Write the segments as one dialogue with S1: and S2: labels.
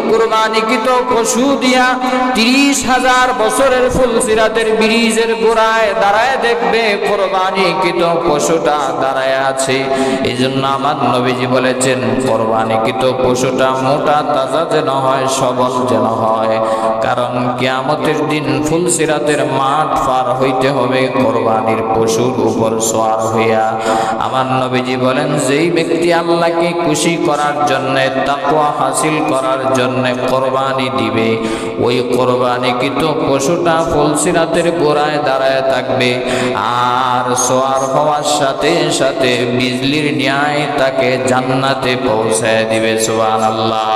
S1: কুরবানিকৃত পশু দিয়া 30,000 বছরের ফুলসিরাতের ব্রিজের গোড়ায় দাঁড়ায় দেখবে কুরবানিকৃত পশুটা দাঁড়ায় আছে। এই জন্য আমার নবীজি বলেছেন কুরবানিকৃত পশুটা মোটা তাজা যেন হয়, সবল যেন হয়। কারণ কিয়ামতের দিন ফুলসিরাতের মাঠ পার হইতে হবে কুরবানির পশুর উপর সওয়ার হইয়া। আমার নবীজি বলেন যেই ব্যক্তি আল্লাহকে খুশি করার জন্য, তাকওয়া হাসিল করার জন্য কুরবানি দিবে, ওই কুরবানিকৃত পশুটা ফুলসিরাতের গোড়ায় দাঁড়ায় থাকবে আর সওয়ার হওয়ার সাথে সাথে বিজলির ন্যায় তাকে জান্নাতে পৌঁছায় দিবে। সুবহানাল্লাহ।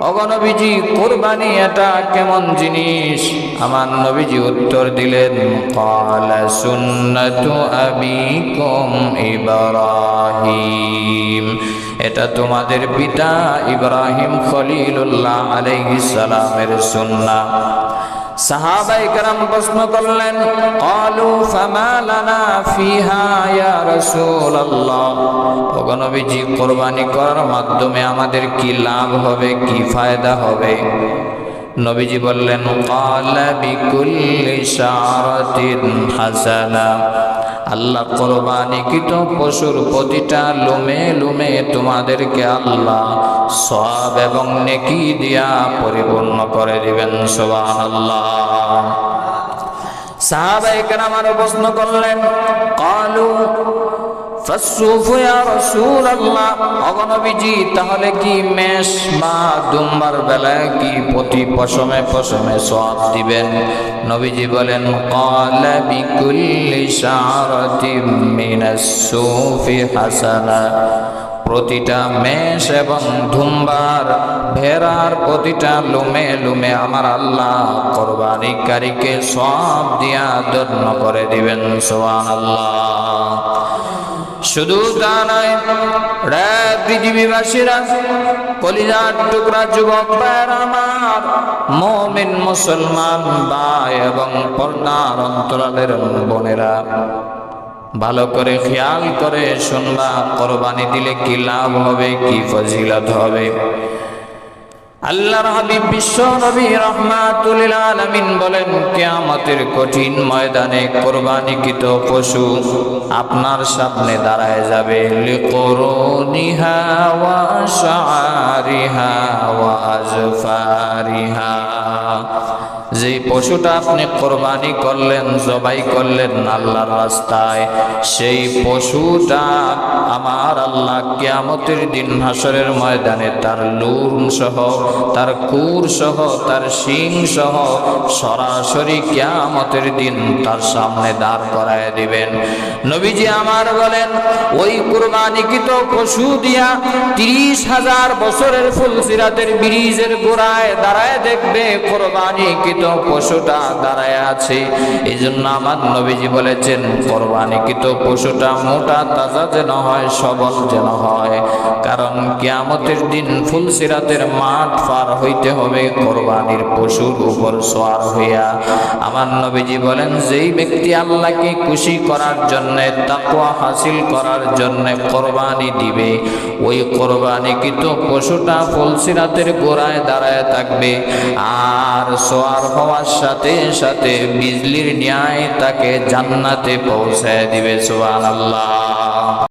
S1: ওগো নবীজি, কুরবানি এটা কেমন জিনিস? আমার নবীজি উত্তর দিলেন, ক্বালা সুন্নাতু আবিকুম ইব্রাহিম, এটা তোমাদের পিতা ইব্রাহিম খলিলুল্লাহ আলাইহিস সালামের সুন্নাহ। সাহাবায়ে কেরাম প্রশ্ন করলেন, ক্বালু ফামা লানা ফিহা ইয়া রাসূলুল্লাহ, ওগো নবীজি কুরবানি করার মাধ্যমে আমাদের কি লাভ হবে, কি ফায়দা হবে? নবীজি বললেন, ক্বালা বিকুল্লি শারাতিন হাসানা, আল্লাহ কুরবানিকৃত পশুর প্রতিটা লোমে লোমে তোমাদেরকে আল্লাহ সওয়াব এবং নেকি দিয়া পরিপূর্ণ করে দিবেন। সুবহানাল্লাহ। সাহাবায়ে কেরাম আরো প্রশ্ন করলেন, ক্বালু ফাসসুফু ইয়া রাসূলুল্লাহ, ওগো নবীজি তাহলে কি মেষ বা দুম্বার বেলায় কি প্রতি পশমে পশমে সওয়াব দিবেন? নবীজি বলেন, ক্বালা বিকুল্লি শারাতিন মিনাস সুফি হাসানা, প্রতিটা মেষ এবং দুম্বার ভেড়ার প্রতিটা লোমে লোমে আমার আল্লাহ কুরবানিকারীকে সওয়াব দিয়া ধন্য করে দিবেন। সুবহানাল্লাহ। শুধু তা নয়, রে পৃথিবীবাসীরা, কলিজার টুকরা যুবক ভাইয়েরা আমার, মুমিন মুসলমান ভাই এবং পর্দার অন্তরালের বোনেরা, ভালো করে খেয়াল করে শুনবা, কুরবানি দিলে কি লাভ হবে, কি ফজিলত হবে। আল্লাহর হাবিব বিশ্ব নবী রাহমাতুল লিল আলামিন বলেন, কিয়ামতের কঠিন ময়দানে কুরবানিকৃত পশু আপনার সামনে দাঁড়ায় যাবে, লিকুরুনিহা ওয়া শাআরিহা ওয়া আজফারিহা, যে পশুটা আপনি কুরবানি করলেন, জবাই করলেন আল্লাহর রাস্তায়, সেই পশুটা আমার আল্লাহ কিয়ামতের দিন হাসরের ময়দানে তার লুম সহ, তার কুর সহ, তার শিং সহ সরাসরি কিয়ামতের দিন তার সামনে দাঁড় করায় দিবেন। নবীজি আমার বলেন, ওই কুরবানিকৃত পশু দিয়া 30,000 বছরের ফুলসিরাতের ব্রিজের গোড়ায় দাঁড়ায় দেখবে কুরবানিকৃত পশুটা দাঁড়ায় আছে। এই জন্য আমার নবীজি বলেছেন কুরবানিকৃত পশুটা মোটা তাজা যেন হয়, সবল যেন হয়। কারণ কিয়ামতের দিন ফুলসিরাতের মাঠ পার হইতে হবে কুরবানির পশুর উপর সওয়ার হইয়া। আমার নবীজি বলেন, যেই ব্যক্তি আল্লাহকে খুশি করার জন্য, তাকওয়া হাসিল করার জন্য কুরবানি দিবে, ওই কুরবানিকৃত পশুটা ফুলসিরাতের গোড়ায় দাঁড়ায় থাকবে আর সওয়ার হওয়ার সাথে সাথে বিজলির ন্যায় তাকে জান্নাতে পৌঁছায় দিবে। সুবহানাল্লাহ।